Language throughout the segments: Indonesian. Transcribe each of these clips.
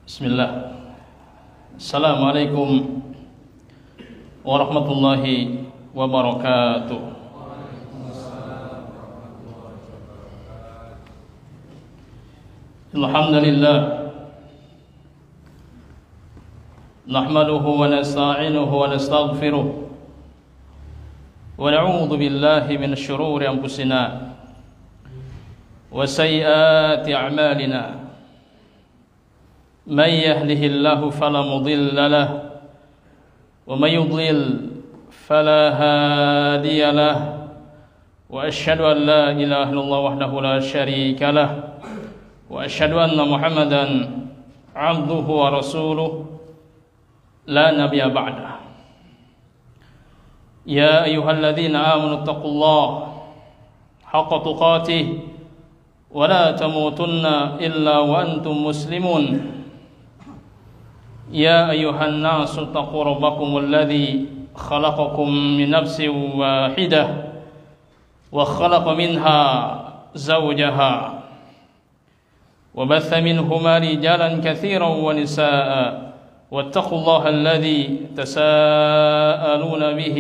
Bismillah. Assalamualaikum warahmatullahi wabarakatuh. Alhamdulillah, nahmaduhu wa nasta'inuhu wa nastaghfiruh wa na'udzu billahi min syururi anfusina wa sayyiati a'malina. من يهده الله فلا مضل له ومن يضلل فلا هادي له وأشهد أن لا إله إلا الله وحده لا شريك له وأشهد أن محمدا عبده ورسوله لا نبي بعده. يا أيها الذين آمنوا اتقوا الله حق تقاته ولا تموتن إلا وأنتم مسلمون. يا أيها الناس اتقوا ربكم الذي خلقكم من نفس واحدة وخلق منها زوجها وبث منهما رجالا كثيرا ونساء واتقوا الله الذي تساءلون به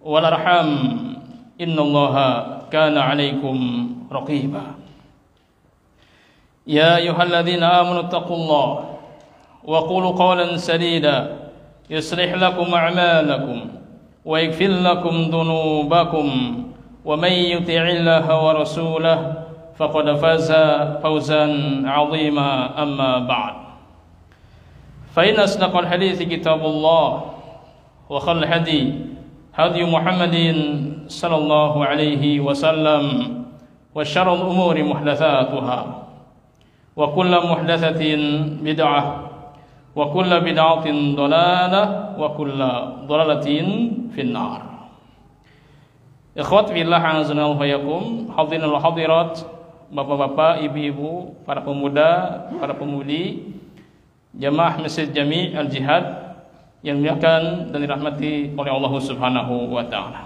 والأرحام إن الله كان عليكم رقيبا. يا أيها الذين آمنوا اتقوا الله وقولوا قولا سديدا يصلح لكم أعمالكم ويغفر لكم ذنوبكم ومن يطع الله ورسوله فقد فاز فوزا عظيما. أما بعد، فإن أصدق الحديث كتاب الله وخير الهدي هدي محمد صلى الله عليه وسلم وشر الأمور محدثاتها وكل محدثة بدعة وكل بدعة ضلالة وكل ضلالة في النار. Ikhwat fillah azanallahu wa yakum, hadirin wal hadirat, bapak-bapak, ibu-ibu, para pemuda, para pemudi, jamaah Masjid Jami' Al-Jihad yang dimuliakan dan dirahmati oleh Allah Subhanahu wa taala.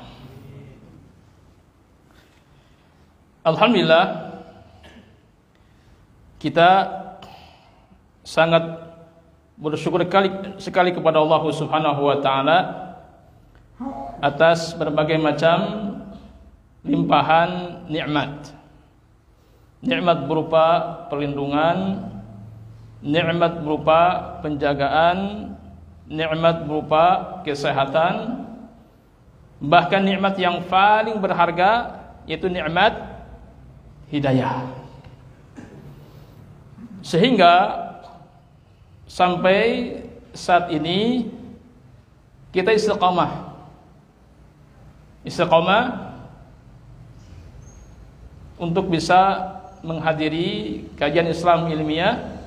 Alhamdulillah, kita sangat bersyukur sekali kepada Allah Subhanahu wa taala atas berbagai macam limpahan nikmat. Nikmat berupa perlindungan, nikmat berupa penjagaan, nikmat berupa kesehatan, bahkan nikmat yang paling berharga yaitu nikmat hidayah. Sehingga sampai saat ini kita istiqamah untuk bisa menghadiri kajian Islam ilmiah,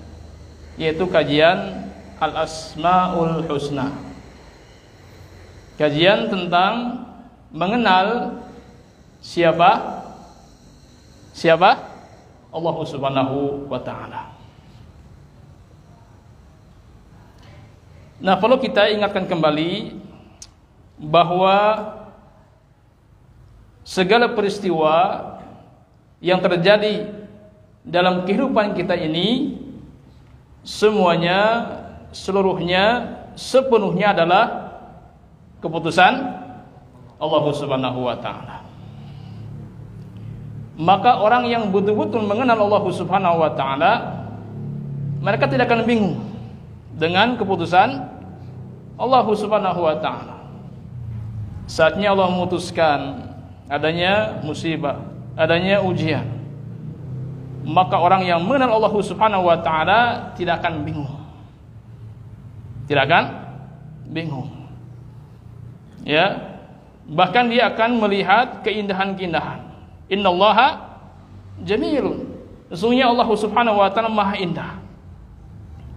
yaitu kajian Al-Asmaul Husna, kajian tentang mengenal siapa Allah Subhanahu wa taala. Nah, perlu kita ingatkan kembali bahwa segala peristiwa yang terjadi dalam kehidupan kita ini semuanya, seluruhnya, sepenuhnya adalah keputusan Allah Subhanahu wa taala. Maka orang yang betul-betul mengenal Allah Subhanahu wa taala, mereka tidak akan bingung dengan keputusan Allah Subhanahu wa taala. Saatnya Allah memutuskan adanya musibah, adanya ujian, maka orang yang mengenal Allah Subhanahu wa taala tidak akan bingung. Tidak akan bingung. Ya, bahkan dia akan melihat keindahan-keindahan. Innallaha jamilun. Sesungguhnya Allah Subhanahu wa taala Maha Indah.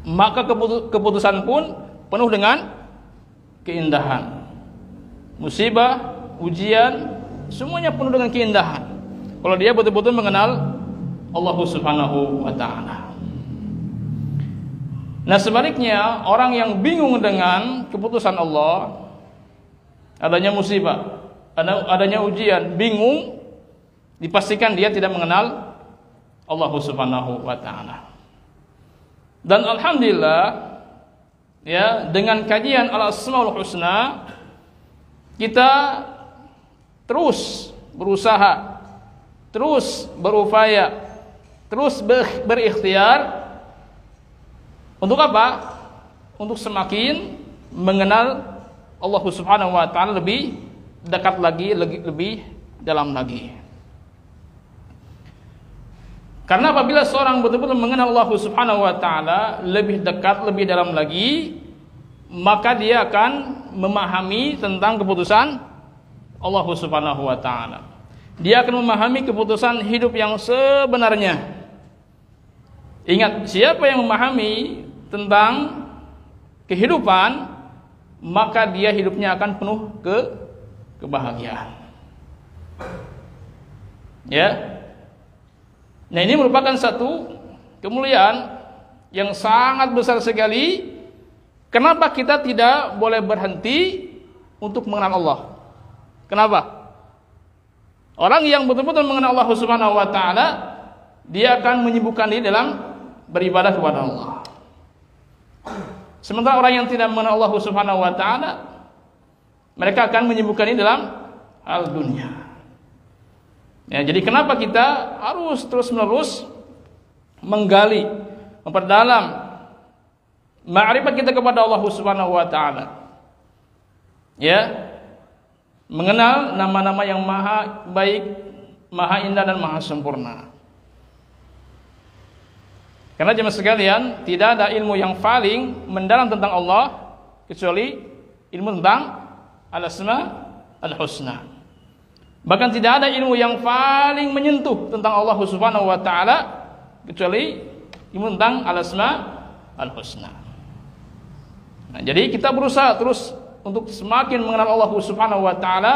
Maka keputusan pun penuh dengan keindahan. Musibah, ujian, semuanya penuh dengan keindahan kalau dia betul-betul mengenal Allah Subhanahu wa taala. Nah, sebaliknya orang yang bingung dengan keputusan Allah, adanya musibah, adanya ujian, bingung, dipastikan dia tidak mengenal Allah Subhanahu wa taala. Dan alhamdulillah, ya, dengan kajian Al-Asmaul Husna kita terus berusaha, terus berupaya, terus berikhtiar untuk apa? Untuk semakin mengenal Allah Subhanahu wa taala lebih dekat lagi, lebih dalam lagi. Karena apabila seorang betul-betul mengenal Allah Subhanahu wa taala lebih dekat, lebih dalam lagi, maka dia akan memahami tentang keputusan Allah Subhanahu wa taala. Dia akan memahami keputusan hidup yang sebenarnya. Ingat, siapa yang memahami tentang kehidupan, maka dia hidupnya akan penuh kebahagiaan. Ya. Nah, ini merupakan satu kemuliaan yang sangat besar sekali. Kenapa kita tidak boleh berhenti untuk mengenal Allah? Kenapa? Orang yang betul-betul mengenal Allah Subhanahu wa taala, dia akan menyibukkan diri dalam beribadah kepada Allah. Sementara orang yang tidak mengenal Allah Subhanahu wa taala, mereka akan menyibukkan diri dalam hal dunia. Ya, jadi kenapa kita harus terus-menerus menggali, memperdalam ma'rifat kita kepada Allah Subhanahu wa taala. Ya. Mengenal nama-nama yang maha baik, maha indah dan maha sempurna. Karena jemaah sekalian, tidak ada ilmu yang paling mendalam tentang Allah kecuali ilmu tentang Al-Asma Al-Husna. Bahkan tidak ada ilmu yang paling menyentuh tentang Allah Subhanahu wa taala kecuali ilmu tentang Al-Asma Al-Husna. Nah, jadi kita berusaha terus untuk semakin mengenal Allah Subhanahu wa taala,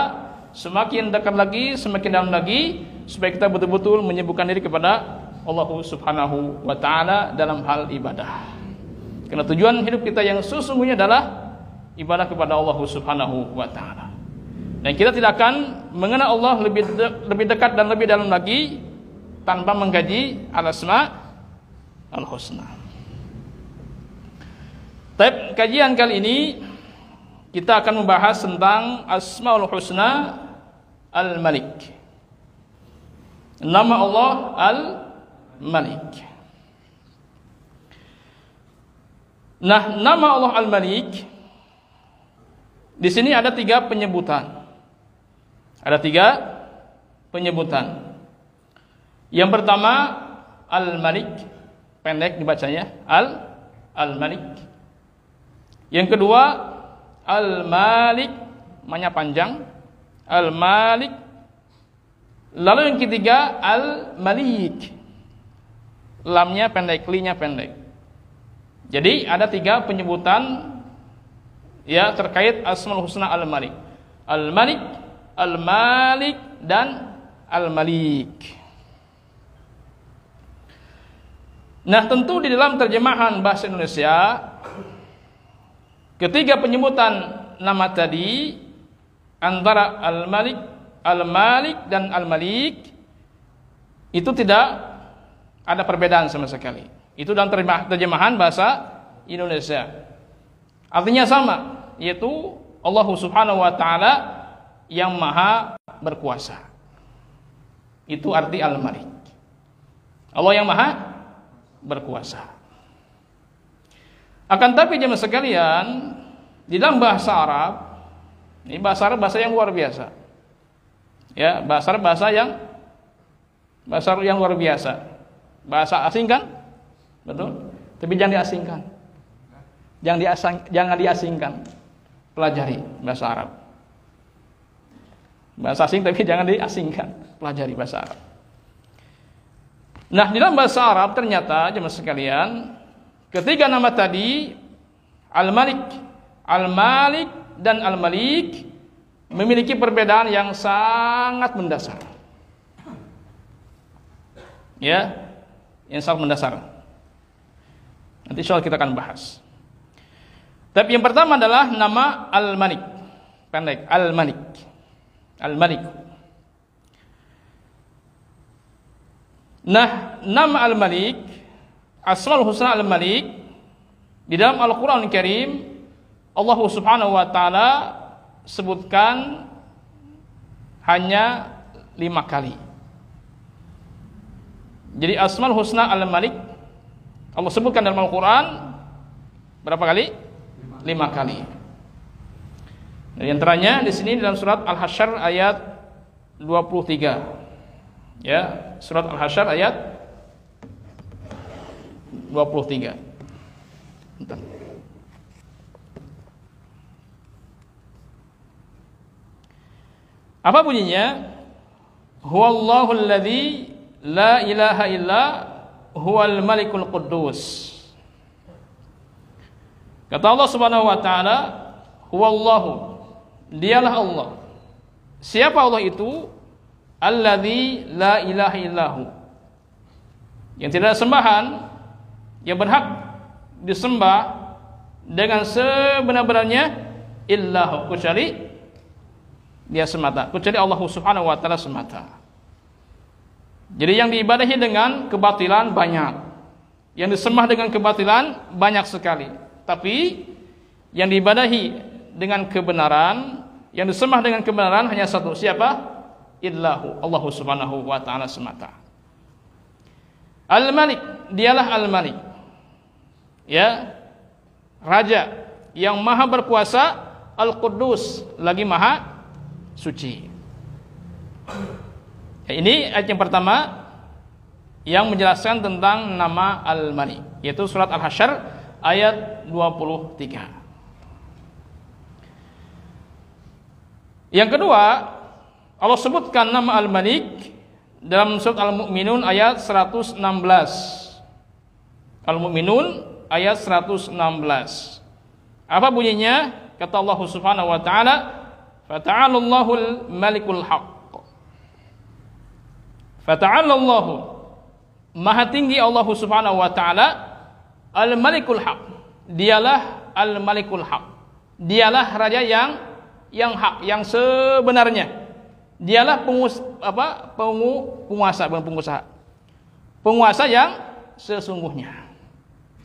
semakin dekat lagi, semakin dalam lagi, supaya kita betul-betul menyibukkan diri kepada Allah Subhanahu wa taala dalam hal ibadah. Karena tujuan hidup kita yang sesungguhnya adalah ibadah kepada Allah Subhanahu wa taala. Dan kita tidak akan mengenal Allah lebih dekat dan lebih dalam lagi tanpa mengkaji Al-Asma Al-Husna. Tapi kajian kali ini kita akan membahas tentang Asmaul Husna Al-Malik. Nama Allah Al-Malik. Nah, nama Allah Al-Malik di sini ada 3 penyebutan. Ada 3 penyebutan. Yang pertama Al-Malik, pendek dibacanya Al-Malik. Yang kedua Al-Malik, namanya panjang, Al-Malik. Lalu yang ketiga Al-Malik, lamnya pendek, linya pendek. Jadi ada 3 penyebutan ya terkait Asmaul Husna Al-Malik. Al-Malik, Al-Malik dan Al-Malik. Nah, tentu di dalam terjemahan bahasa Indonesia, ketiga penyebutan nama tadi antara Al-Malik, Al-Malik dan Al-Malik itu tidak ada perbedaan sama sekali. Itu dalam terjemahan bahasa Indonesia. Artinya sama, yaitu Allah Subhanahu wa taala yang maha berkuasa. Itu arti Al-Malik. Allah yang maha berkuasa. Akan tapi jemaah sekalian, di dalam bahasa Arab, ini bahasa Arab bahasa yang luar biasa. Ya, bahasa Arab bahasa yang luar biasa. Bahasa asing kan? Betul? Tapi jangan diasingkan. Jangan diasingkan. Pelajari bahasa Arab. Bahasa asing tapi jangan diasingkan. Pelajari bahasa Arab. Nah, di dalam bahasa Arab ternyata jemaah sekalian, ketiga nama tadi Al-Malik, Al-Malik dan Al-Malik memiliki perbedaan yang sangat mendasar. Ya, yang sangat mendasar. Nanti insyaallah kita akan bahas. Tapi yang pertama adalah nama Al-Malik, pendek Al-Malik. Al-Malik. Nah, nama Al-Malik Asmaul Husna Al-Malik di dalam Al-Qur'an Al-Karim Allah Subhanahu wa taala sebutkan hanya 5 kali. Jadi Asmaul Husna Al-Malik Allah sebutkan dalam Al-Qur'an berapa kali? 5 kali. Di antaranya di sini dalam surat Al-Hasyr ayat 23. Ya, surat Al-Hasyr ayat 23. Bentar. Apa bunyinya? Huwallahu alladzi la ilaha illa huwal malikul quddus. Kata Allah Subhanahu wa taala, huwallahu, dialah Allah. Siapa Allah itu? Alladzi la ilaha illahu, yang tidak ada sembahan yang berhak disembah dengan sebenar-benarnya illahu, kecuali dia semata, kecuali Allah Subhanahu wa taala semata. Jadi yang diibadahi dengan kebatilan banyak, yang disembah dengan kebatilan banyak sekali. Tapi yang diibadahi dengan kebenaran, yang disembah dengan kebenaran hanya satu. Siapa? Illahu, Allah Subhanahu wa taala semata. Al-Malik, dialah Al-Malik. Ya, raja yang maha berkuasa, Al-Quddus, lagi maha suci. Ya, ini ayat yang pertama yang menjelaskan tentang nama Al-Malik, yaitu surat Al-Hasyr ayat 23. Yang kedua, Allah sebutkan nama Al-Malik dalam surat Al-Mu'minun ayat 116. Al-Mu'minun ayat 116. Apa bunyinya? Kata Allah Subhanahu wa taala, "Fata'alallahul malikul haqq." Fata'alallahu, maha tinggi Allah Subhanahu wa taala, Al-Malikul Haq. Dialah Al-Malikul Haq. Dialah raja yang hak, yang sebenarnya. Dialah penguasa, bukan pengusaha. Penguasa yang sesungguhnya.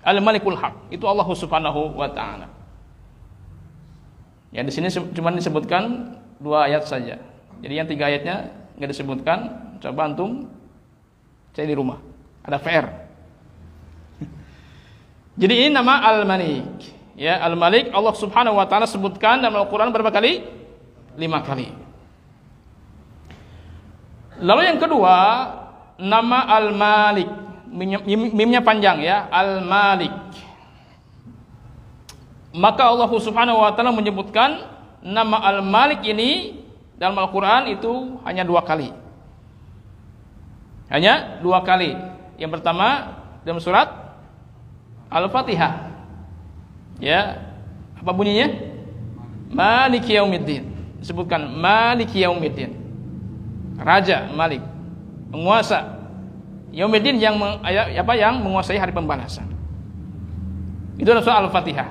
Al-Malikul Haq, itu Allah Subhanahu wa taala. Ya, di sini cuma disebutkan 2 ayat saja. Jadi yang 3 ayatnya enggak disebutkan. Coba antum cari di rumah. Ada PR. Jadi ini nama Al-Malik. Ya, Al-Malik Allah Subhanahu wa taala sebutkan dalam Al-Qur'an berapa kali? 5 kali. Lalu yang kedua, nama Al-Malik, mimnya panjang ya, Al-Malik. Maka Allah Subhanahu wa taala menyebutkan nama Al-Malik ini dalam Al-Qur'an itu hanya 2 kali. Hanya 2 kali. Yang pertama dalam surat Al-Fatihah. Ya, apa bunyinya? Maliki yaumiddin. Disebutkan Maliki yaumiddin. Raja, Malik, penguasa. Yaumiddin yang menguasai hari pembalasan. Itu dalam surat Al-Fatihah.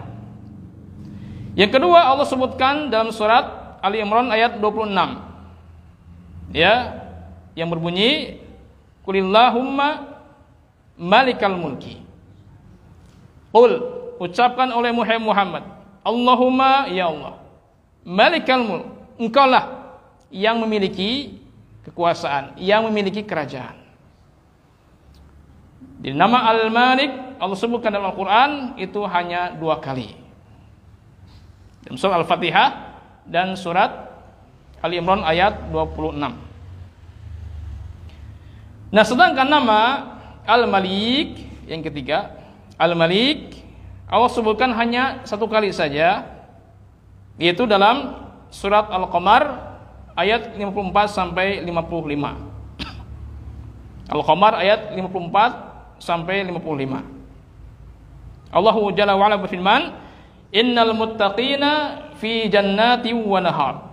Yang kedua Allah sebutkan dalam surat Ali Imran ayat 26. Ya, yang berbunyi Qulillahumma malikal mulki. Qul, ucapkan oleh Muhammad, Allahumma, ya Allah, malikal mulk, engkaulah yang memiliki kekuasaan, yang memiliki kerajaan. Di nama Al-Malik Allah sebutkan dalam Al-Quran itu hanya 2 kali. Dalam surat Al-Fatihah dan surat Ali Imran ayat 26. Nah, sedangkan nama Al-Malik yang ketiga, Al-Malik Allah sebutkan hanya 1 kali saja, yaitu dalam surat Al-Qamar ayat 54 sampai 55. Al-Qamar ayat 54 sampai 55. Allah Jalla wa Ala berfirman, "Innal muttaqina fi jannati wa nahar,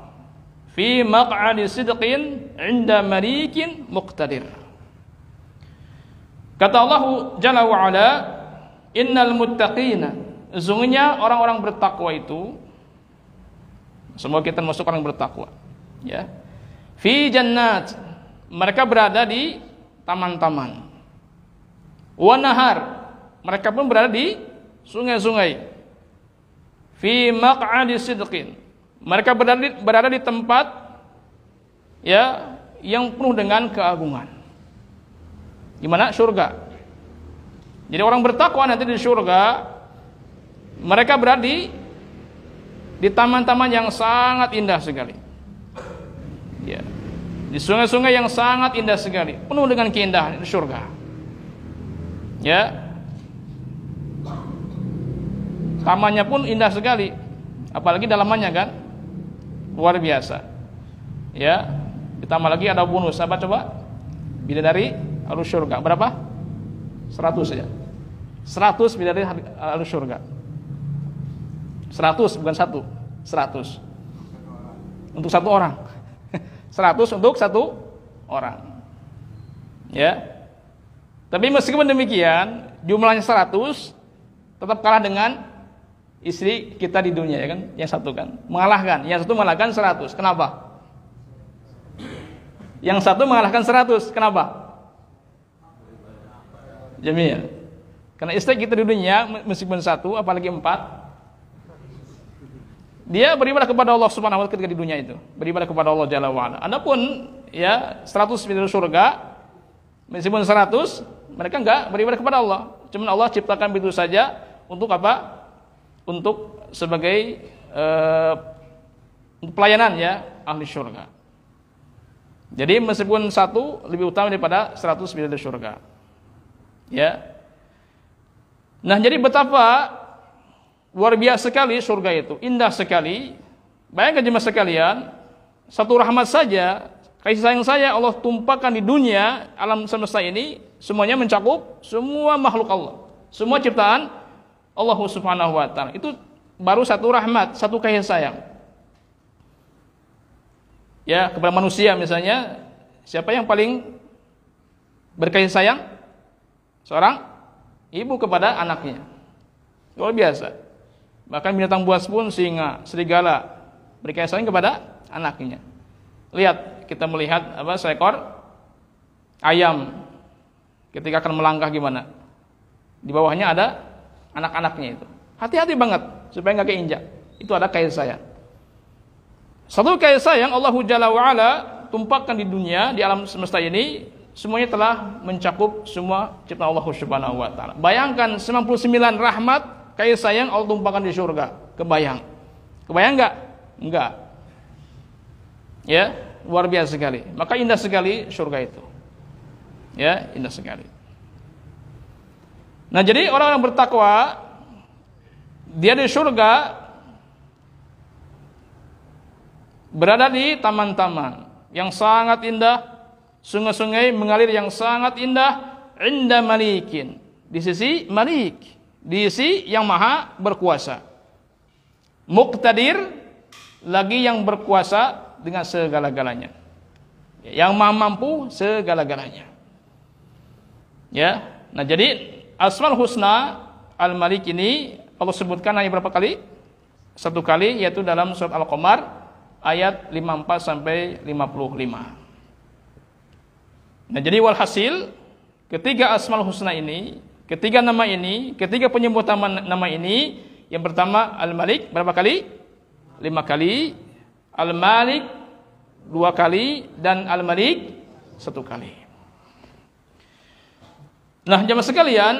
fi maq'adi sidqin 'inda malikin muqtadir." Kata Allah Jalla wa Ala, "Innal muttaqina", sesungguhnya orang-orang bertakwa itu, semoga kita masuk orang bertakwa. Ya, fi jannat, mereka berada di taman-taman. Wa nahar, Mereka pun berada di sungai-sungai. Fi maq'adi sidqin. Mereka berada di tempat ya yang penuh dengan keagungan. Di mana? Surga. Jadi orang bertakwa nanti di surga, mereka berada di taman-taman yang sangat indah sekali. Ya. Di sungai-sungai yang sangat indah sekali, penuh dengan keindahan di surga. Ya. Tamannya pun indah sekali, apalagi dalamannya kan luar biasa. Ya. Ditambah lagi ada bonus apa coba? Bidadari alus surga. Berapa? 100 saja. 100 bidadari alus surga. 100 bukan 1. 100 untuk satu orang. 100 untuk satu orang. Ya. Tapi meskipun demikian, jumlahnya 100 tetap kalah dengan istri kita di dunia, ya kan? Yang satu kan mengalahkan, yang satu mengalahkan 100. Kenapa? Yang satu mengalahkan 100. Kenapa? Jamil. Karena istri kita di dunia meskipun satu, apalagi 4, dia beribadah kepada Allah Subhanahu wa taala ketika di dunia itu, beribadah kepada Allah Jalla wa ala. Adapun ya 100 bidadari surga, meskipun 100 mereka enggak beribadah kepada Allah. Cuma Allah ciptakan begitu saja untuk apa? Untuk sebagai untuk pelayanan ya ahli surga. Jadi meskipun satu lebih utama daripada 100 bidadari surga. Ya. Nah, jadi betapa luar biasa sekali surga itu, indah sekali. Bayangkan jemaah sekalian, satu rahmat saja, kasih sayang saya Allah tumpahkan di dunia, alam semesta ini, semuanya mencakup semua makhluk Allah, semua ciptaan Allah Subhanahu wa taala. Itu baru satu rahmat, satu kasih sayang. Ya, kepada manusia misalnya, siapa yang paling berkasih sayang? Seorang ibu kepada anaknya. Luar biasa. Bahkan binatang buas pun, singa, serigala, berkasih sayang kepada anaknya. Lihat, kita melihat seekor ayam ketika akan melangkah gimana? Di bawahnya ada anak-anaknya itu. Hati-hati banget supaya nggak keinjak. Itu ada kasih sayang. Satu kasih sayang Allah Jalla wa ala tumpahkan di dunia, di alam semesta ini, semuanya telah mencakup semua ciptaan Allah Subhanahu wa taala. Bayangkan 99 rahmat kasih sayang Allah tumpahkan di surga. Kebayang enggak? Enggak. Ya, luar biasa sekali. Maka indah sekali surga itu. Ya, indah sekali. Nah, jadi orang yang bertakwa dia di surga berada di taman-taman yang sangat indah, sungai-sungai mengalir yang sangat indah, inda malikin, di sisi malik, di sisi yang maha berkuasa, muqtadir, lagi yang berkuasa dengan segala-galanya, yang maha mampu segala-galanya. Ya, nah jadi Asmaul Husna Al-Malik ini Allah sebutkan hanya berapa kali? Satu kali, yaitu dalam surat Al-Qamar ayat 54 sampai 55. Nah, jadi walhasil ketiga Asmaul Husna ini, ketiga nama ini, ketiga penyebutan nama ini, yang pertama Al-Malik berapa kali? 5 kali, Al-Malik 2 kali, dan Al-Malik 1 kali. Nah, jemaah sekalian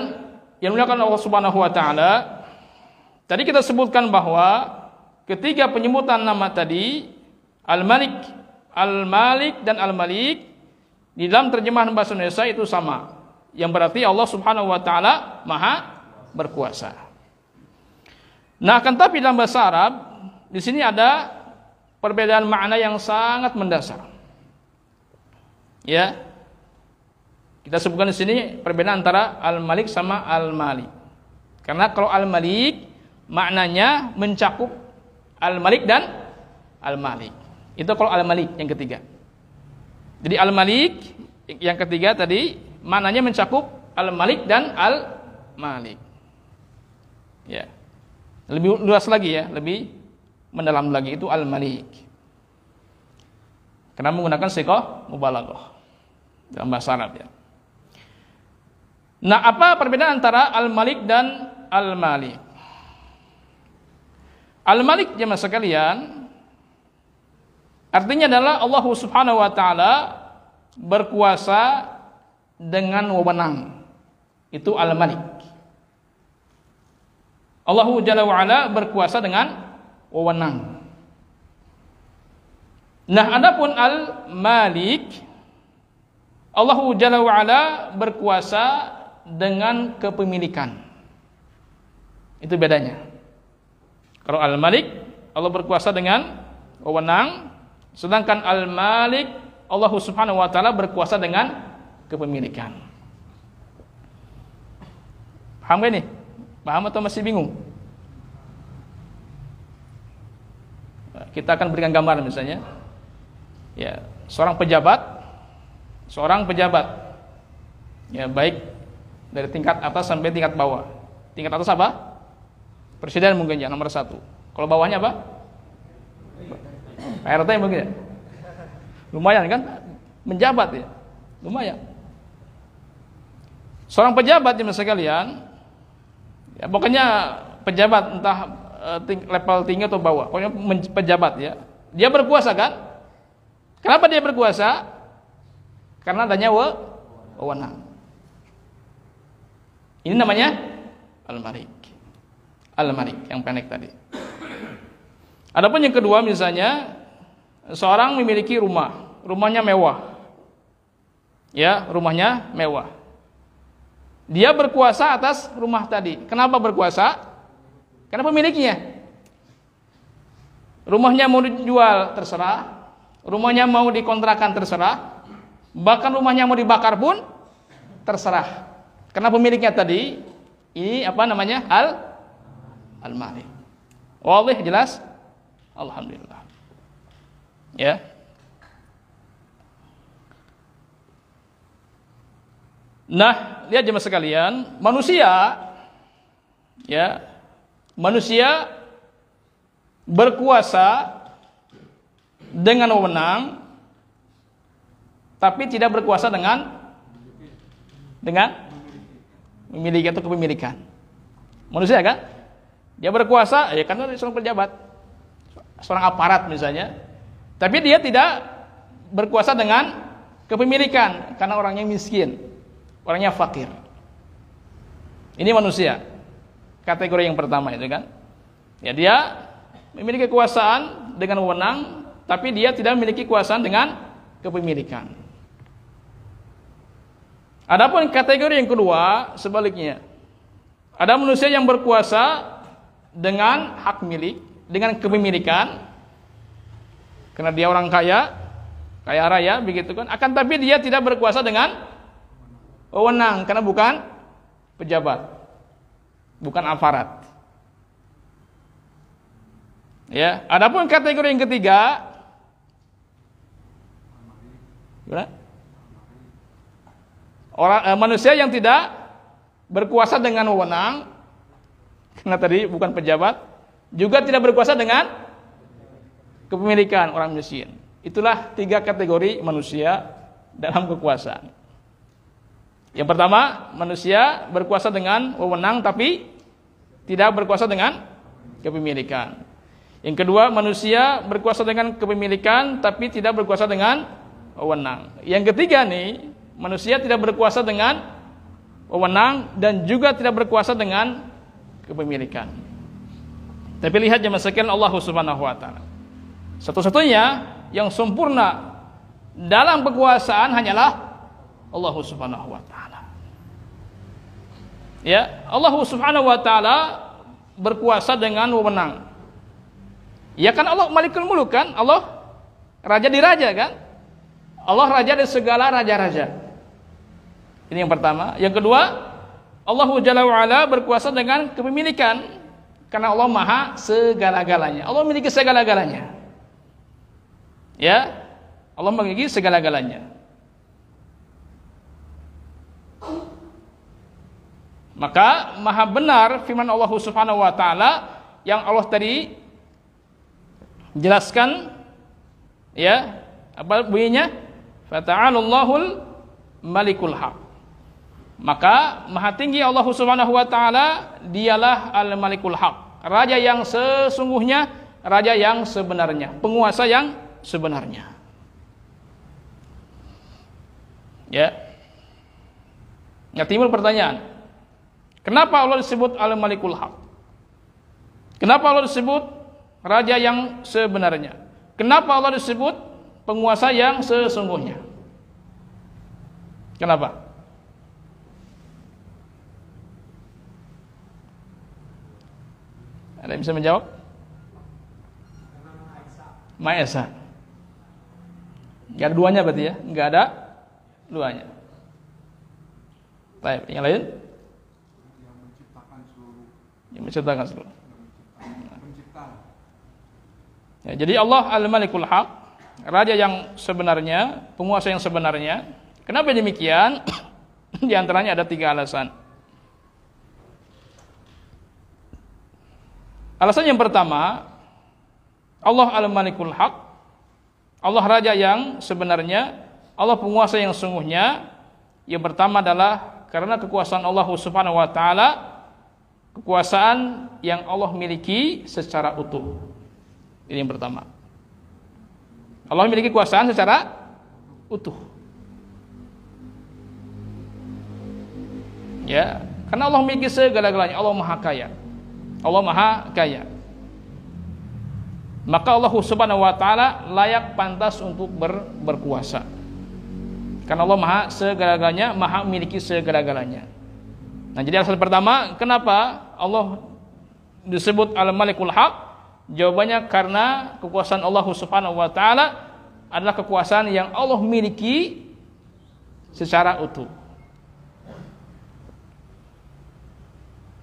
yang dimuliakan Allah Subhanahu wa taala, tadi kita sebutkan bahwa ketiga penyebutan nama tadi, Al-Malik, Al-Malik dan Al-Malik, di dalam terjemahan bahasa Indonesia itu sama, yang berarti Allah Subhanahu wa taala maha berkuasa. Nah, akan tapi dalam bahasa Arab di sini ada perbedaan makna yang sangat mendasar. Ya. Kita sebutkan di sini perbedaan antara Al-Malik sama Al-Malik. Karena kalau Al-Malik maknanya mencakup Al-Malik dan Al-Malik. Itu kalau Al-Malik yang ketiga. Jadi Al-Malik yang ketiga tadi maknanya mencakup Al-Malik dan Al-Malik. Ya. Lebih luas lagi ya, lebih mendalam lagi itu Al-Malik. Karena menggunakan sighah mubalaghah dalam bahasa Arab ya. Nah, apa perbedaan antara Al-Malik dan Al-Malik? Al-Malik jemaah sekalian artinya adalah Allah Subhanahu wa taala berkuasa dengan wewenang. Itu Al-Malik. Allah Jalla wa Ala berkuasa dengan wewenang. Nah, adapun Al-Malik, Allah Jalla wa Ala berkuasa dengan kepemilikan. Itu bedanya. Kalau Al-Malik, Allah berkuasa dengan wewenang, sedangkan Al-Malik, Allah Subhanahu wa taala berkuasa dengan kepemilikan. Paham gak nih? Paham atau masih bingung? Kita akan berikan gambar misalnya. Ya, seorang pejabat. Ya, baik dari tingkat atas sampai tingkat bawah. Tingkat atas apa? Presiden mungkin ya, nomor 1. Kalau bawahnya apa? PRT mungkin ya. Lumayan kan? Menjabat ya. Lumayan. Seorang pejabat ya sekalian, ya pokoknya pejabat entah level tinggi atau bawah, pokoknya pejabat ya. Dia berkuasa kan? Kenapa dia berkuasa? Karena adanya wewenang. Ini namanya Al-Malik. Al-Malik yang pendek tadi. Adapun yang kedua misalnya seorang memiliki rumahnya mewah. Ya, rumahnya mewah. Dia berkuasa atas rumah tadi. Kenapa berkuasa? Karena pemiliknya. Rumahnya mau dijual terserah, rumahnya mau dikontrakan terserah, bahkan rumahnya mau dibakar pun terserah. Karena pemiliknya tadi ini apa namanya? Al-Malik. Walih jelas? Alhamdulillah. Ya. Nah, lihat jemaah sekalian, manusia berkuasa dengan wewenang, tapi tidak berkuasa dengan memiliki atau kepemilikan. Manusia kan? Dia berkuasa ya karena dia seorang pejabat, seorang aparat misalnya, tapi dia tidak berkuasa dengan kepemilikan karena orangnya miskin, orangnya fakir. Ini manusia. Kategori yang pertama itu kan. Ya, dia memiliki kekuasaan dengan wewenang, tapi dia tidak memiliki kekuasaan dengan kepemilikan. Adapun kategori yang kedua sebaliknya. Ada manusia yang berkuasa dengan hak milik, dengan kepemilikan. Karena dia orang kaya raya begitu kan. Akan tapi dia tidak berkuasa dengan wewenang karena bukan pejabat, bukan aparat. Ya, adapun kategori yang ketiga, manusia yang tidak berkuasa dengan wewenang, karena tadi bukan pejabat, juga tidak berkuasa dengan kepemilikan, orang miskin. Itulah 3 kategori manusia dalam kekuasaan. Yang pertama, manusia berkuasa dengan wewenang tapi tidak berkuasa dengan kepemilikan. Yang kedua, manusia berkuasa dengan kepemilikan tapi tidak berkuasa dengan wewenang. Yang ketiga nih, manusia tidak berkuasa dengan wewenang dan juga tidak berkuasa dengan kepemilikan. Tapi lihat jemaah sekalian, Allah Subhanahu wa taala satu-satunya yang sempurna dalam kekuasaan hanyalah Allah Subhanahu wa taala. Ya, Allah Subhanahu wa taala berkuasa dengan wewenang. Ya kan, Allah Malikul Muluk kan? Allah raja di raja kan? Allah raja di segala raja-raja. Ini yang pertama. Yang kedua, Allah Jalla wa Ala berkuasa dengan kepemilikan. Karena Allah maha segala-galanya. Allah memiliki segala-galanya. Ya, Allah memiliki segala-galanya. Maka maha benar firman Allah Subhanahu wa taala yang Allah tadi jelaskan, ya, apa bunyinya? Fata'alallahul malikul haq. Maka maha tinggi Allah Subhanahu wa taala, dialah Al-Malikul Haq, raja yang sesungguhnya, raja yang sebenarnya, penguasa yang sebenarnya. Ya. Nah, timbul pertanyaan, kenapa Allah disebut Al-Malikul Haq? Kenapa Allah disebut raja yang sebenarnya? Kenapa Allah disebut penguasa yang sesungguhnya? Kenapa? Ada yang bisa menjawab? Maha Esa. Gak ada duanya berarti ya? Gak ada duanya. Baik, yang lain? Yang menciptakan seluruh. Ya, jadi Allah Al-Malikul Haq, raja yang sebenarnya, penguasa yang sebenarnya. Kenapa demikian? Di antaranya ada 3 alasan. Alasan yang pertama, Allah Al-Malikul Haq, Allah raja yang sebenarnya, Allah penguasa yang sungguhnya. Yang pertama adalah karena kekuasaan Allah Subhanahu wa taala, kekuasaan yang Allah miliki secara utuh. Ini yang pertama. Allah memiliki kekuasaan secara utuh. Ya, karena Allah memiliki segala-galanya. Allah Maha Kaya. Allah Maha Kaya. Maka Allah Subhanahu wa taala layak pantas untuk berkuasa. Karena Allah Maha segala-galanya, Maha memiliki segala-galanya. Nah, jadi alasan pertama, kenapa Allah disebut Al-Malikul Haq? Jawabannya karena kekuasaan Allah Subhanahu wa taala adalah kekuasaan yang Allah miliki secara utuh.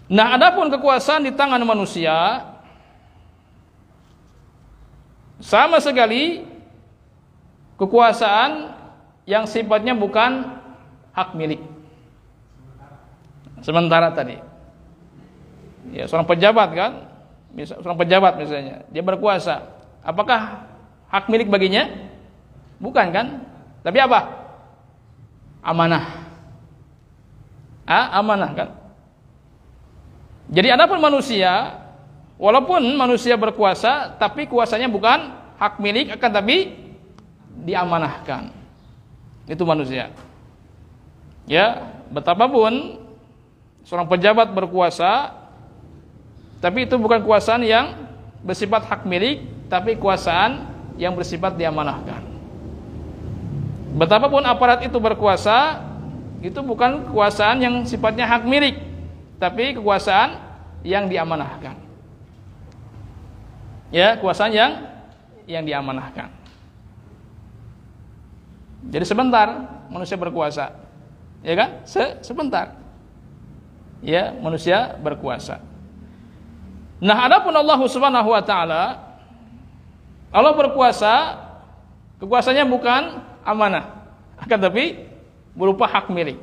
Nah, adapun kekuasaan di tangan manusia sama sekali kekuasaan yang sifatnya bukan hak milik. Sementara tadi. Ya, seorang pejabat kan, seorang pejabat misalnya, dia berkuasa. Apakah hak milik baginya? Bukan kan? Tapi apa? Amanah. Amanah kan? Jadi adapun manusia, walaupun manusia berkuasa, tapi kuasanya bukan hak milik, akan tapi diamanahkan. Itu manusia. Ya, betapapun seorang pejabat berkuasa, tapi itu bukan kekuasaan yang bersifat hak milik, tapi kekuasaan yang bersifat diamanahkan. Betapapun aparat itu berkuasa, itu bukan kekuasaan yang sifatnya hak milik, tapi kekuasaan yang diamanahkan. Ya, kekuasaan yang diamanahkan. Jadi sebentar manusia berkuasa. Ya kan? Sebentar. Ya, manusia berkuasa. Nah, adapun Allah Subhanahu wa taala, Allah berkuasa, kekuasaannya bukan amanah, akan tapi berupa hak milik.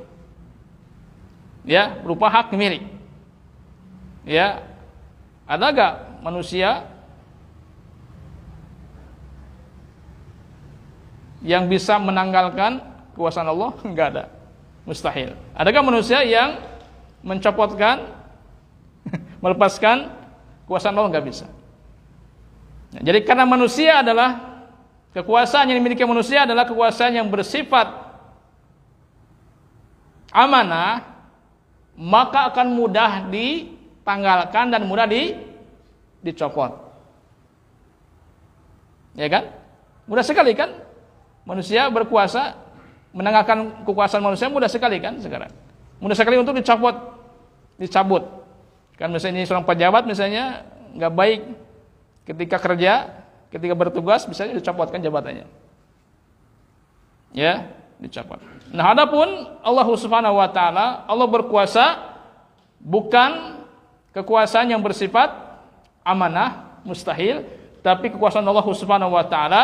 Ya, berupa hak milik. Ya, ada enggak manusia yang bisa menanggalkan kekuasaan Allah? Enggak ada. Mustahil. Adakah manusia yang mencopotkan, melepaskan kekuasaan Allah? Enggak bisa. Nah, jadi karena manusia adalah, kekuasaan yang dimiliki manusia adalah kekuasaan yang bersifat amanah, maka akan mudah ditanggalkan dan mudah dicopot. Ya kan? Mudah sekali kan? Manusia berkuasa, menanggalkan kekuasaan manusia mudah sekali kan sekarang. Mudah sekali untuk dicabut. Kan misalnya ini seorang pejabat misalnya nggak baik ketika kerja, ketika bertugas, misalnya dicopotkan jabatannya. Ya, dicopot. Nah, adapun Allah Subhanahu wa taala, Allah berkuasa bukan kekuasaan yang bersifat amanah, mustahil, tapi kekuasaan Allah Subhanahu wa taala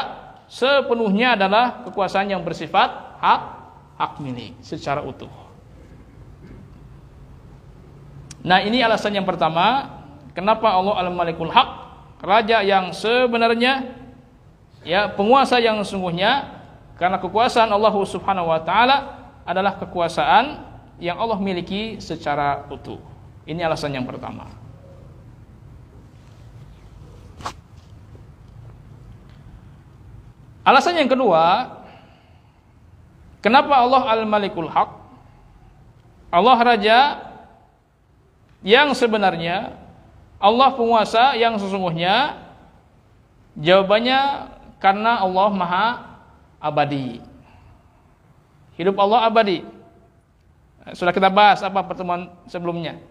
sepenuhnya adalah kekuasaan yang bersifat hak milik secara utuh. Nah, ini alasan yang pertama, kenapa Allah Al-Malikul Haq, raja yang sebenarnya, ya, penguasa yang sesungguhnya, karena kekuasaan Allah Subhanahu wa taala adalah kekuasaan yang Allah miliki secara utuh. Ini alasan yang pertama. Alasan yang kedua, kenapa Allah Al-Malikul Haq? Allah Raja yang sebenarnya, Allah penguasa yang sesungguhnya. Jawabannya karena Allah Maha Abadi. Hidup Allah abadi. Sudah kita bahas apa pertemuan sebelumnya?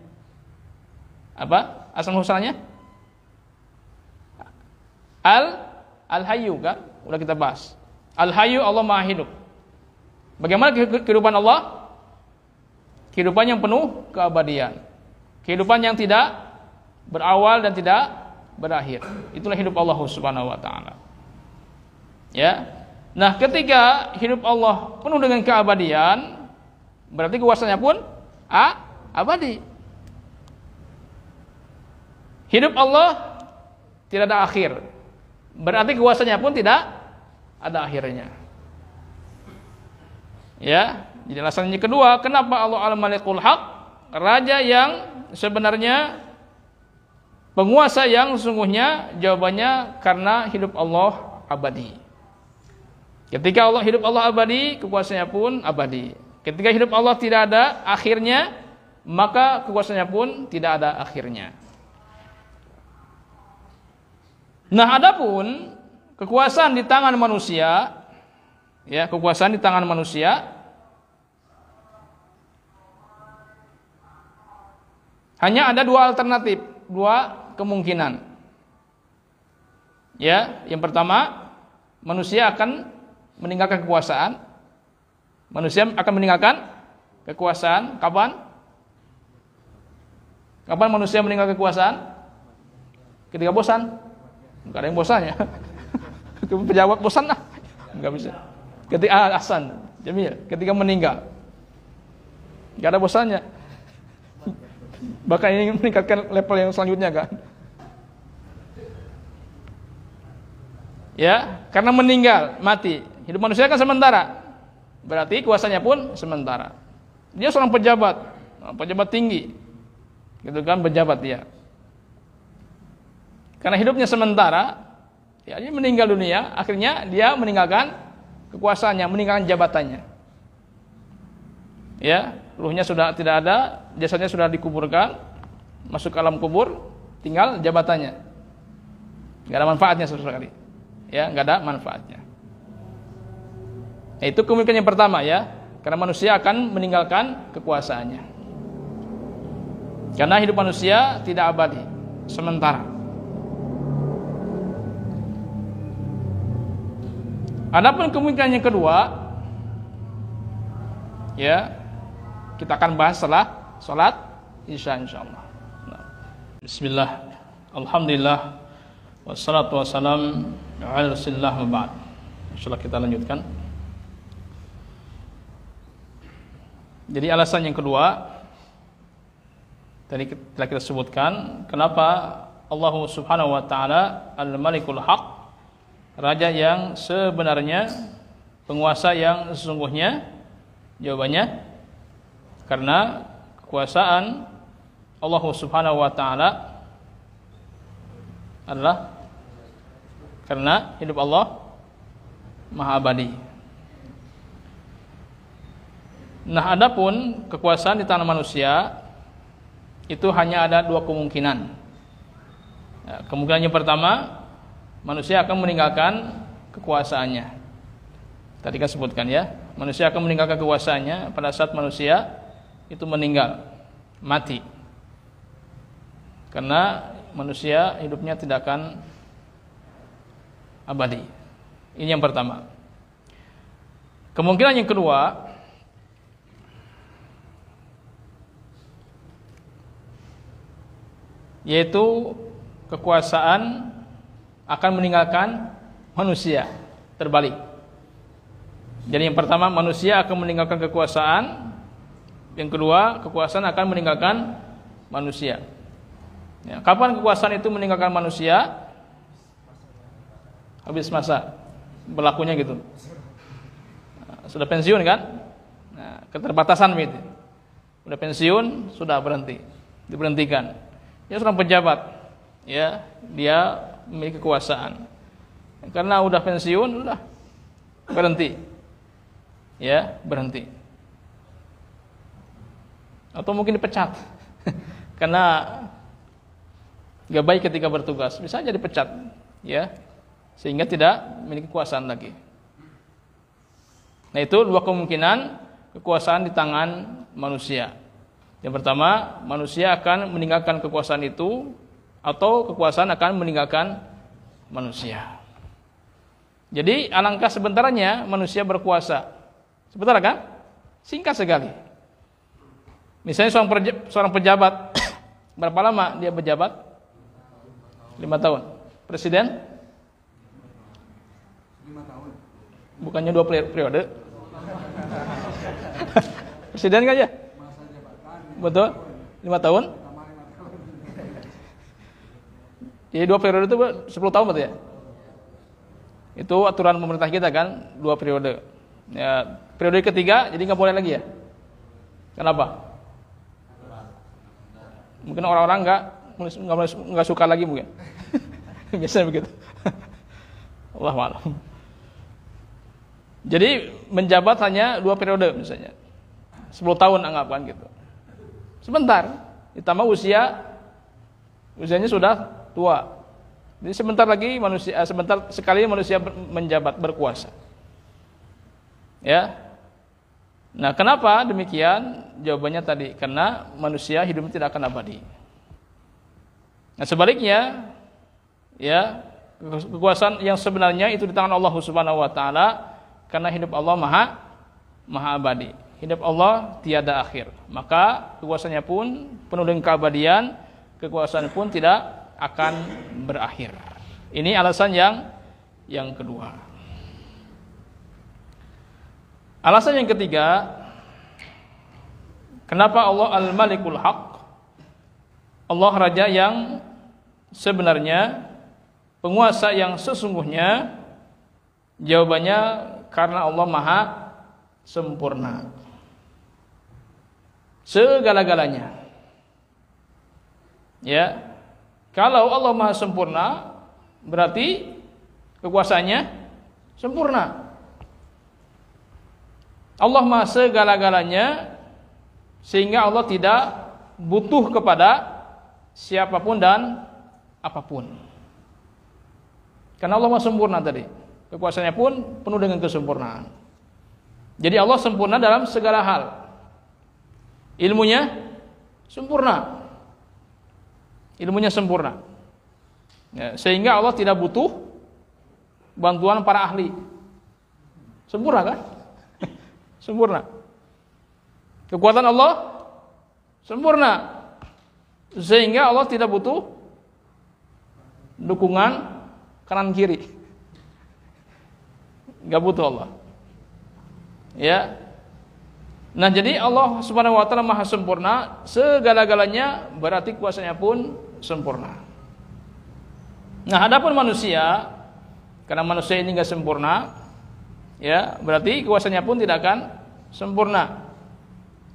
Apa asal muasalnya? Al-Hayyu kan? Udah kita bahas. Al-Hayyu, Allah Maha hidup. Bagaimana kehidupan Allah? Kehidupan yang penuh keabadian. Kehidupan yang tidak berawal dan tidak berakhir. Itulah hidup Allah Subhanahu wa taala. Ya. Nah, ketika hidup Allah penuh dengan keabadian, berarti kuasanya pun abadi. Hidup Allah tidak ada akhir. Berarti kuasanya pun tidak ada akhirnya. Ya, jadi alasan yang kedua, kenapa Allah Al-Malikul Haq, raja yang sebenarnya, penguasa yang sesungguhnya? Jawabannya karena hidup Allah abadi. Ketika hidup Allah abadi, kekuasaannya pun abadi. Ketika hidup Allah tidak ada akhirnya, maka kekuasaannya pun tidak ada akhirnya. Nah, adapun kekuasaan di tangan manusia, ya, kekuasaan di tangan manusia hanya ada dua alternatif, dua kemungkinan. Ya, yang pertama, manusia akan meninggalkan kekuasaan. Manusia akan meninggalkan kekuasaan kapan? Kapan manusia meninggalkan kekuasaan? Ketika bosan. Enggak ada yang bosannya. Pejabat bosan lah. Enggak bisa. Ketika Hasan, Jamil, ketika meninggal. Enggak ada bosannya. Bahkan ingin meningkatkan level yang selanjutnya kan. Ya, karena meninggal, mati. Hidup manusia kan sementara. Berarti kuasanya pun sementara. Dia seorang pejabat, pejabat tinggi. Gitu kan, pejabat dia. Karena hidupnya sementara, ya, dia meninggal dunia, akhirnya dia meninggalkan kekuasaannya, meninggalkan jabatannya. Ya, ruhnya sudah tidak ada, jasadnya sudah dikuburkan, masuk ke alam kubur, tinggal jabatannya. Enggak ada manfaatnya sama sekali. Ya, enggak ada manfaatnya. Nah, itu kemungkinan yang pertama ya, karena manusia akan meninggalkan kekuasaannya. Karena hidup manusia tidak abadi, sementara. Adapun kemungkinan yang kedua, ya, kita akan bahas setelah salat Isya insyaallah. Nah. Bismillah. Alhamdulillah wassalatu wassalam ala Rasulillah wa ba'd. Insyaallah kita lanjutkan. Jadi alasan yang kedua tadi telah kita sebutkan, kenapa Allah Subhanahu wa taala Al-Malikul Haq, raja yang sebenarnya, penguasa yang sesungguhnya. Jawabannya karena kekuasaan Allah Subhanahu wa taala adalah karena hidup Allah Maha Abadi. Nah, adapun kekuasaan di tangan manusia itu hanya ada dua kemungkinan. Ya, kemungkinan yang pertama, manusia akan meninggalkan kekuasaannya. Tadi kan sebutkan ya, manusia akan meninggalkan kekuasaannya pada saat manusia itu meninggal, mati. Karena manusia hidupnya tidak akan abadi. Ini yang pertama. Kemungkinan yang kedua, yaitu kekuasaan akan meninggalkan manusia, terbalik. Jadi yang pertama, manusia akan meninggalkan kekuasaan. Yang kedua, kekuasaan akan meninggalkan manusia. Ya, kapan kekuasaan itu meninggalkan manusia? Habis masa berlakunya gitu. Sudah pensiun kan? Nah, keterbatasan gitu. Udah pensiun, sudah berhenti, diberhentikan. Dia seorang pejabat, ya, dia memiliki kekuasaan. Karena udah pensiun, udah berhenti, ya, berhenti. Atau mungkin dipecat, karena gak baik ketika bertugas, bisa aja dipecat, ya, sehingga tidak memiliki kekuasaan lagi. Nah, itu dua kemungkinan kekuasaan di tangan manusia. Yang pertama, manusia akan meninggalkan kekuasaan itu, atau kekuasaan akan meninggalkan manusia. Jadi alangkah sebentarnya manusia berkuasa. Sebentar kan? Singkat sekali. Misalnya seorang pejabat, berapa lama dia berjabat? 5 tahun. Presiden? 5 tahun. Bukannya 2 periode? Presiden kan ya? Masa jabatan. Betul? 5 tahun? Pertama 5 tahun. Jadi 2 periode itu 10 tahun berarti ya? Itu aturan pemerintah kita kan, 2 periode. Ya, periode ketiga jadi nggak boleh lagi ya? Kenapa? Mungkin orang-orang nggak suka lagi mungkin. Biasanya begitu. Allahu a'lam. Jadi menjabat hanya 2 periode misalnya, 10 tahun anggapan gitu. Sebentar, ditambah usianya sudah tua. Jadi sebentar sekali manusia menjabat berkuasa. Ya. Nah, kenapa demikian? Jawabannya tadi, karena manusia hidupnya tidak akan abadi. Nah, sebaliknya, ya, kekuasaan yang sebenarnya itu di tangan Allah Subhanahu wa taala, karena hidup Allah maha abadi. Hidup Allah tiada akhir. Maka kekuasaannya pun penuh dengan keabadian, kekuasaan pun tidak akan berakhir. Ini alasan yang kedua. Alasan yang ketiga, kenapa Allah Al-Malikul Haq? Allah Raja yang sebenarnya, penguasa yang sesungguhnya. Jawabannya karena Allah Maha sempurna. Segala-galanya. Ya. Kalau Allah Maha sempurna, berarti kekuasaannya sempurna. Allah Maha segala-galanya, sehingga Allah tidak butuh kepada siapapun dan apapun. Karena Allah Maha sempurna tadi. Kekuasaannya pun penuh dengan kesempurnaan. Jadi Allah sempurna dalam segala hal. Ilmunya sempurna. Ilmunya sempurna, ya, sehingga Allah tidak butuh bantuan para ahli. Sempurna kan? Sempurna. Kekuatan Allah sempurna, sehingga Allah tidak butuh dukungan kanan kiri. Gak butuh Allah. Ya. Nah, jadi Allah Subhanahu wa taala Maha sempurna, segala-galanya, berarti kuasanya pun sempurna. Nah, adapun manusia, karena manusia ini enggak sempurna, ya, berarti kuasanya pun tidak akan sempurna.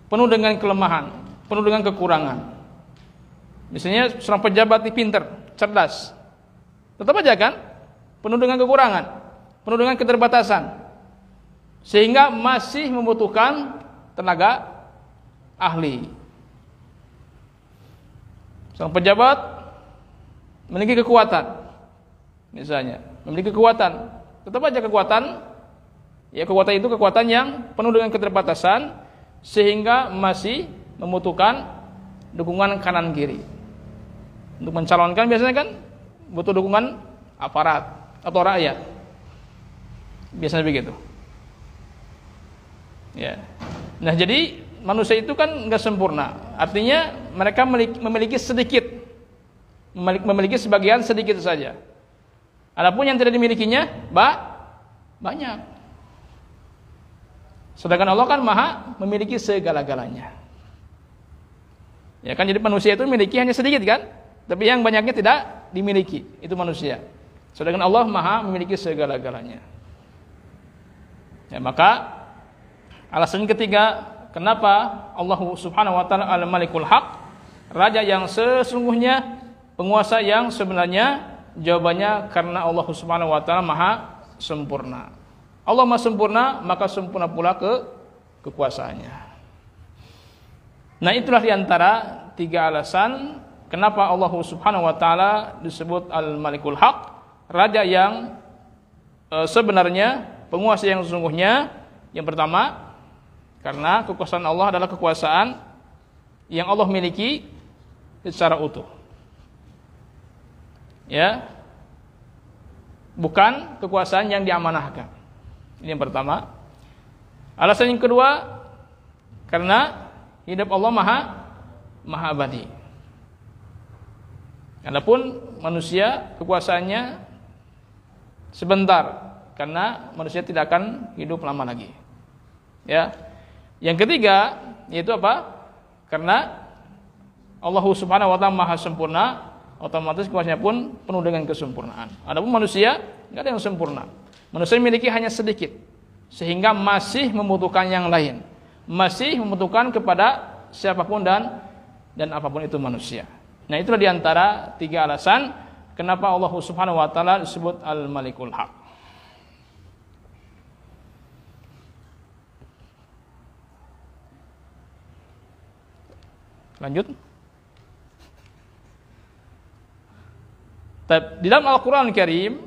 Penuh dengan kelemahan, penuh dengan kekurangan. Misalnya seorang pejabat ini pintar, cerdas. Tetap aja kan penuh dengan kekurangan, penuh dengan keterbatasan. Sehingga masih membutuhkan tenaga ahli. Seorang pejabat memiliki kekuatan, misalnya memiliki kekuatan, tetap aja kekuatan, ya, kekuatan itu kekuatan yang penuh dengan keterbatasan, sehingga masih membutuhkan dukungan kanan kiri. Untuk mencalonkan biasanya kan butuh dukungan aparat atau rakyat, biasanya begitu. Ya. Nah, jadi manusia itu kan enggak sempurna. Artinya mereka memiliki sedikit, memiliki sebagian sedikit saja. Adapun yang tidak dimilikinya banyak. Sedangkan Allah kan Maha memiliki segala-galanya. Ya kan, jadi manusia itu memiliki hanya sedikit kan, tapi yang banyaknya tidak dimiliki, itu manusia. Sedangkan Allah Maha memiliki segala-galanya. Ya, maka alasan ketiga kenapa Allah Subhanahu wa taala Al-Malikul Haq, raja yang sesungguhnya, penguasa yang sebenarnya? Jawabannya karena Allah Subhanahu wa taala maha sempurna. Allah maha sempurna, maka sempurna pula kekuasaannya. Nah, itulah diantara 3 alasan kenapa Allah Subhanahu wa taala disebut Al-Malikul Haq, raja yang sebenarnya, penguasa yang sesungguhnya. Yang pertama, karena kekuasaan Allah adalah kekuasaan yang Allah miliki secara utuh. Ya. Bukan kekuasaan yang diamanahkan. Ini yang pertama. Alasan yang kedua, karena hidup Allah maha abadi. Adapun manusia kekuasaannya sebentar, karena manusia tidak akan hidup lama lagi. Ya. Yang ketiga, yaitu apa? Karena Allah Subhanahu wa taala maha sempurna, otomatis kuasanya pun penuh dengan kesempurnaan. Adapun manusia enggak ada yang sempurna. Manusia memiliki hanya sedikit, sehingga masih membutuhkan yang lain, masih membutuhkan kepada siapapun dan apapun itu manusia. Nah, itulah diantara 3 alasan kenapa Allah Subhanahu wa taala disebut Al-Malikul Haq. Lanjut. Di dalam Al-Quran Al-Karim,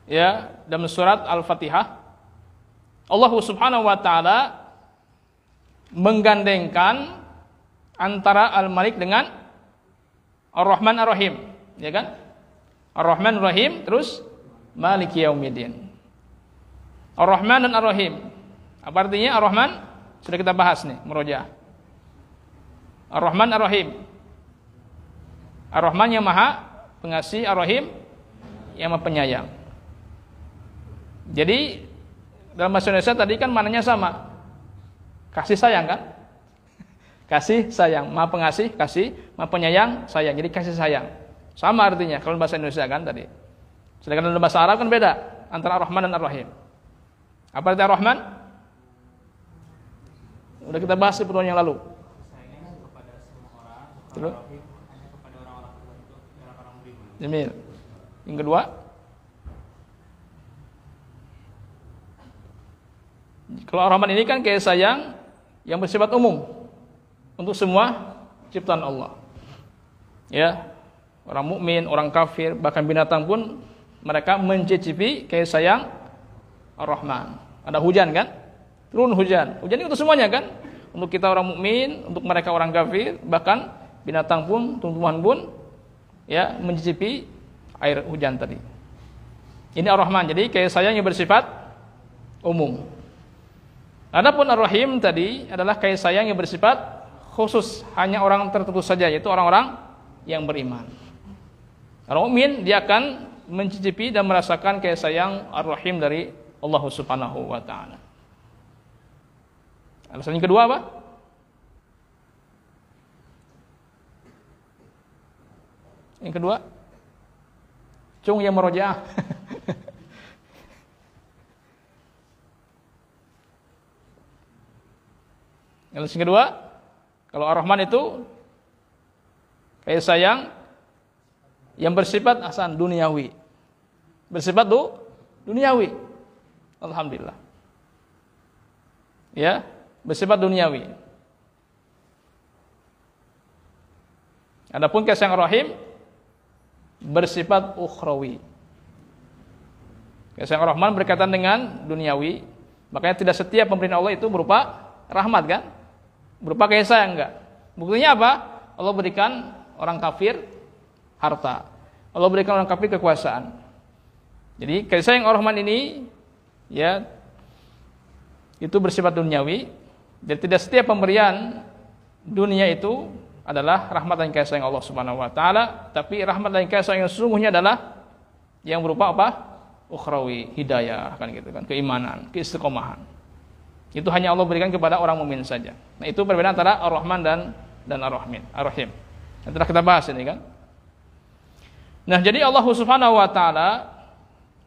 ya, dalam surat Al-Fatihah, Allah Subhanahu wa taala menggandengkan antara Al-Malik dengan Ar-Rahman Ar-Rahim, ya kan? Ar-Rahman Ar-Rahim, terus Maliki Yaumiddin. Ar-Rahman dan Ar-Rahim. Apa artinya Ar-Rahman? Sudah kita bahas nih, murojaah. Ar-Rahman Ar-Rahim. Ar-Rahman yang maha pengasih, Ar-Rahim yang maha penyayang. Jadi dalam bahasa Indonesia tadi kan maknanya sama. Kasih sayang kan? Kasih sayang, maha pengasih, kasih, maha penyayang, sayang. Jadi kasih sayang. Sama artinya kalau bahasa Indonesia kan tadi. Sedangkan dalam bahasa Arab kan beda antara Ar-Rahman dan Ar-Rahim. Apa arti Ar-Rahman? Udah kita bahas di pertemuan yang lalu. Terus? Jamil. Yang kedua, kalau Ar-Rahman ini kan kasih sayang yang bersifat umum untuk semua ciptaan Allah. Ya, orang mukmin, orang kafir, bahkan binatang pun mereka mencicipi kasih sayang Ar-Rahman. Ada hujan kan? Turun hujan. Hujan itu untuk semuanya kan? Untuk kita orang mukmin, untuk mereka orang kafir, bahkan binatang pun, tumbuhan pun, ya, mencicipi air hujan tadi. Ini Ar-Rahman. Jadi kasih sayang yang bersifat umum. Adapun Ar-Rahim tadi adalah kasih sayang yang bersifat khusus, hanya orang tertentu saja, yaitu orang-orang yang beriman. Orang mukmin dia akan mencicipi dan merasakan kasih sayang Ar-Rahim dari Allah Subhanahu wa taala. Alasan yang kedua apa? Yang kedua, cung yang merojaah. Alasan kedua, kalau Ar-Rahman itu kasih sayang yang bersifat asan duniawi. Bersifat duniawi. Alhamdulillah. Ya, bersifat duniawi. Adapun kasih sayang Ar-Rahim bersifat ukhrawi. Kasih sayang Ar-Rahman berkaitan dengan duniawi. Makanya tidak setiap pemberian Allah itu berupa rahmat kan? Berupa kasih sayang enggak? Buktinya apa? Allah berikan orang kafir harta. Allah berikan orang kafir kekuasaan. Jadi kasih sayang Ar-Rahman ini ya itu bersifat duniawi. Dan tidak setiap pemberian dunia itu adalah rahmat dan kasih sayang Allah Subhanahu wa taala, tapi rahmat dan kasih sayang yang sesungguhnya adalah yang berupa apa? Ukhrawi, hidayah kan gitu kan, keimanan, keistiqomahan. Itu hanya Allah berikan kepada orang mukmin saja. Nah, itu perbedaan antara Ar-Rahman dan Ar-Rahim. Yang telah kita bahas ini kan. Nah, jadi Allah Subhanahu wa taala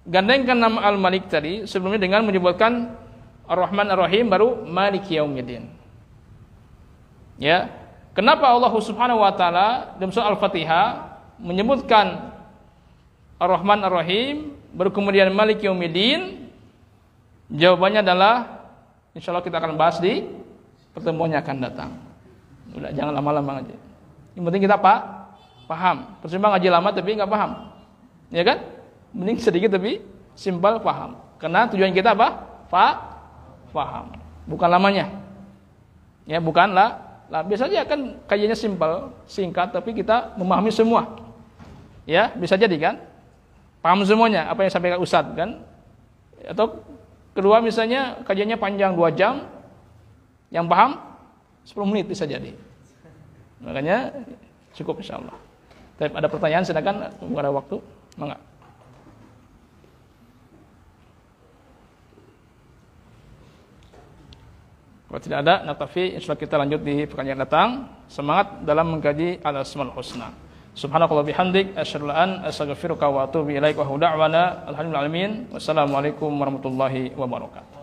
gandengkan nama Al-Malik tadi sebelumnya dengan menyebutkan Ar-Rahman Ar-Rahim, baru Maliki Yaumiddin. Ya. Kenapa Allah Subhanahu wa taala dalam surah Al-Fatihah menyebutkan Ar-Rahman Ar-Rahim, baru kemudian Maliki Yaumiddin? Jawabannya adalah insyaallah kita akan bahas di pertemuan yang akan datang. Udah, jangan lama-lama aja. Yang penting kita paham. Percuma ngaji lama tapi nggak paham. Ya kan? Mending sedikit tapi simpel paham. Karena tujuan kita apa? Paham. Bukan lamanya. Ya, bukanlah. Lah biasanya kan kajiannya simpel, singkat, tapi kita memahami semua. Ya, bisa jadi kan? Paham semuanya apa yang sampaikan Ustadz kan? Atau kedua misalnya kajiannya panjang 2 jam, yang paham 10 menit bisa jadi. Makanya cukup insyaallah. Tapi ada pertanyaan silakan, tunggu ada waktu. Mangga. Kalau tidak ada, naktafi, insyaallah kita lanjut di pekan yang datang. Semangat dalam mengkaji Al-Asmaul Husna. Subhanakallah bihamdik, asyhadu an astaghfiruka wa atubu ilaik wa huwa da'wana alhamdulillahi alamin. Wassalamualaikum warahmatullahi wabarakatuh.